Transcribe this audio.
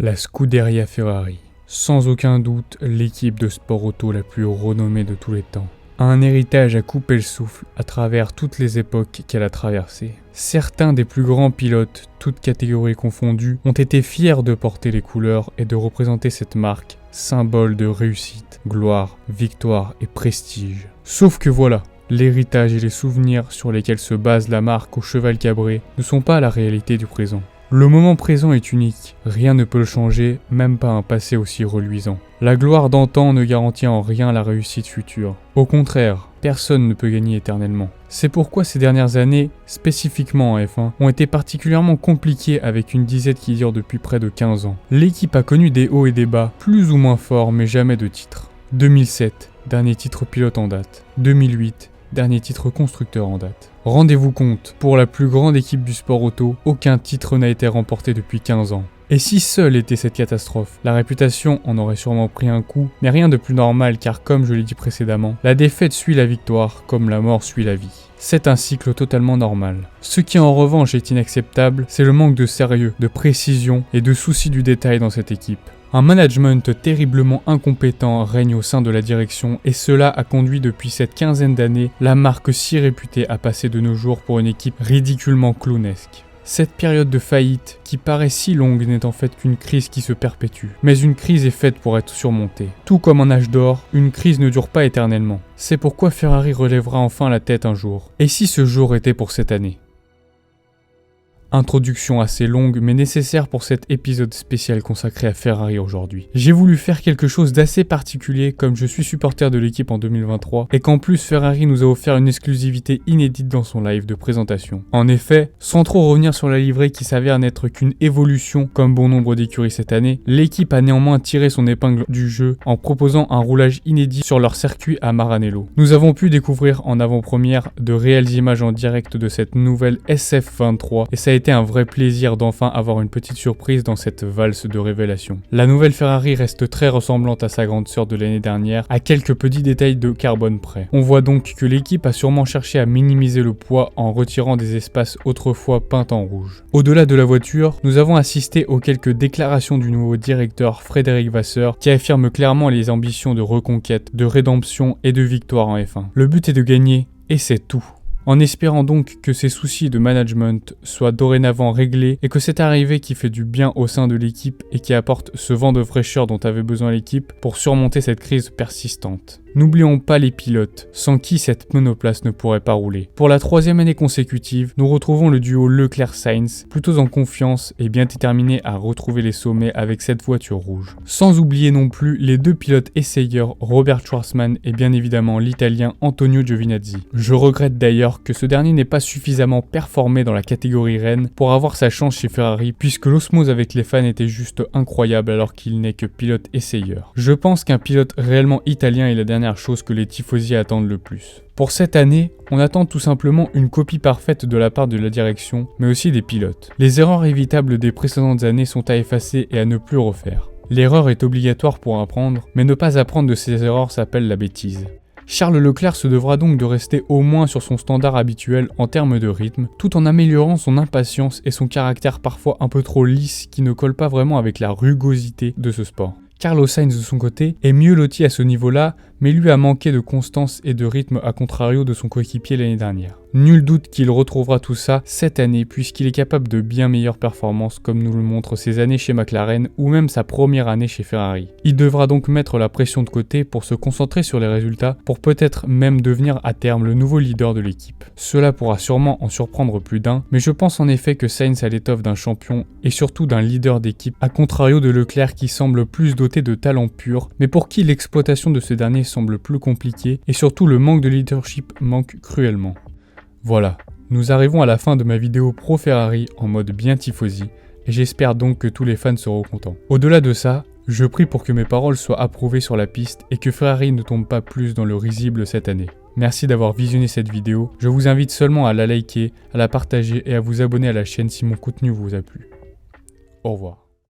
La Scuderia Ferrari. Sans aucun doute, l'équipe de sport auto la plus renommée de tous les temps. Un héritage à couper le souffle à travers toutes les époques qu'elle a traversées. Certains des plus grands pilotes, toutes catégories confondues, ont été fiers de porter les couleurs et de représenter cette marque, symbole de réussite, gloire, victoire et prestige. Sauf que voilà, l'héritage et les souvenirs sur lesquels se base la marque au cheval cabré ne sont pas la réalité du présent. Le moment présent est unique, rien ne peut le changer, même pas un passé aussi reluisant. La gloire d'antan ne garantit en rien la réussite future. Au contraire, personne ne peut gagner éternellement. C'est pourquoi ces dernières années, spécifiquement en F1, ont été particulièrement compliquées avec une disette qui dure depuis près de 15 ans. L'équipe a connu des hauts et des bas, plus ou moins forts mais jamais de titre. 2007, dernier titre pilote en date. 2008, dernier titre constructeur en date. Rendez-vous compte, pour la plus grande équipe du sport auto, aucun titre n'a été remporté depuis 15 ans. Et si seule était cette catastrophe, la réputation en aurait sûrement pris un coup, mais rien de plus normal car comme je l'ai dit précédemment, la défaite suit la victoire comme la mort suit la vie. C'est un cycle totalement normal. Ce qui en revanche est inacceptable, c'est le manque de sérieux, de précision et de souci du détail dans cette équipe. Un management terriblement incompétent règne au sein de la direction et cela a conduit depuis cette quinzaine d'années la marque si réputée à passer de nos jours pour une équipe ridiculement clownesque. Cette période de faillite, qui paraît si longue, n'est en fait qu'une crise qui se perpétue. Mais une crise est faite pour être surmontée. Tout comme un âge d'or, une crise ne dure pas éternellement. C'est pourquoi Ferrari relèvera enfin la tête un jour. Et si ce jour était pour cette année ? Introduction assez longue mais nécessaire pour cet épisode spécial consacré à Ferrari aujourd'hui. J'ai voulu faire quelque chose d'assez particulier comme je suis supporter de l'équipe en 2023 et qu'en plus Ferrari nous a offert une exclusivité inédite dans son live de présentation. En effet, sans trop revenir sur la livrée qui s'avère n'être qu'une évolution comme bon nombre d'écuries cette année, l'équipe a néanmoins tiré son épingle du jeu en proposant un roulage inédit sur leur circuit à Maranello. Nous avons pu découvrir en avant-première de réelles images en direct de cette nouvelle SF23 et ça a été un vrai plaisir d'enfin avoir une petite surprise dans cette valse de révélation. La nouvelle Ferrari reste très ressemblante à sa grande sœur de l'année dernière, à quelques petits détails de carbone près. On voit donc que l'équipe a sûrement cherché à minimiser le poids en retirant des espaces autrefois peints en rouge. Au-delà de la voiture, nous avons assisté aux quelques déclarations du nouveau directeur Frédéric Vasseur qui affirme clairement les ambitions de reconquête, de rédemption et de victoire en F1. Le but est de gagner, et c'est tout. En espérant donc que ces soucis de management soient dorénavant réglés et que cette arrivée qui fait du bien au sein de l'équipe et qui apporte ce vent de fraîcheur dont avait besoin l'équipe pour surmonter cette crise persistante. N'oublions pas les pilotes, sans qui cette monoplace ne pourrait pas rouler. Pour la troisième année consécutive, nous retrouvons le duo Leclerc-Sainz, plutôt en confiance et bien déterminé à retrouver les sommets avec cette voiture rouge. Sans oublier non plus les deux pilotes essayeurs Robert Schwarzman et bien évidemment l'italien Antonio Giovinazzi. Je regrette d'ailleurs que ce dernier n'ait pas suffisamment performé dans la catégorie reine pour avoir sa chance chez Ferrari puisque l'osmose avec les fans était juste incroyable alors qu'il n'est que pilote essayeur. Je pense qu'un pilote réellement italien est la dernière chose que les tifosi attendent le plus. Pour cette année, on attend tout simplement une copie parfaite de la part de la direction, mais aussi des pilotes. Les erreurs évitables des précédentes années sont à effacer et à ne plus refaire. L'erreur est obligatoire pour apprendre, mais ne pas apprendre de ces erreurs s'appelle la bêtise. Charles Leclerc se devra donc de rester au moins sur son standard habituel en termes de rythme, tout en améliorant son impatience et son caractère parfois un peu trop lisse qui ne colle pas vraiment avec la rugosité de ce sport. Carlos Sainz de son côté est mieux loti à ce niveau-là, mais lui a manqué de constance et de rythme à contrario de son coéquipier l'année dernière. Nul doute qu'il retrouvera tout ça cette année puisqu'il est capable de bien meilleures performances comme nous le montrent ses années chez McLaren ou même sa première année chez Ferrari. Il devra donc mettre la pression de côté pour se concentrer sur les résultats pour peut-être même devenir à terme le nouveau leader de l'équipe. Cela pourra sûrement en surprendre plus d'un, mais je pense en effet que Sainz a l'étoffe d'un champion et surtout d'un leader d'équipe à contrario de Leclerc qui semble plus doté de talent pur mais pour qui l'exploitation de ce dernier semble plus compliquée et surtout le manque de leadership manque cruellement. Voilà, nous arrivons à la fin de ma vidéo pro Ferrari en mode bien tifosi et j'espère donc que tous les fans seront contents. Au-delà de ça, je prie pour que mes paroles soient approuvées sur la piste et que Ferrari ne tombe pas plus dans le risible cette année. Merci d'avoir visionné cette vidéo, je vous invite seulement à la liker, à la partager et à vous abonner à la chaîne si mon contenu vous a plu. Au revoir.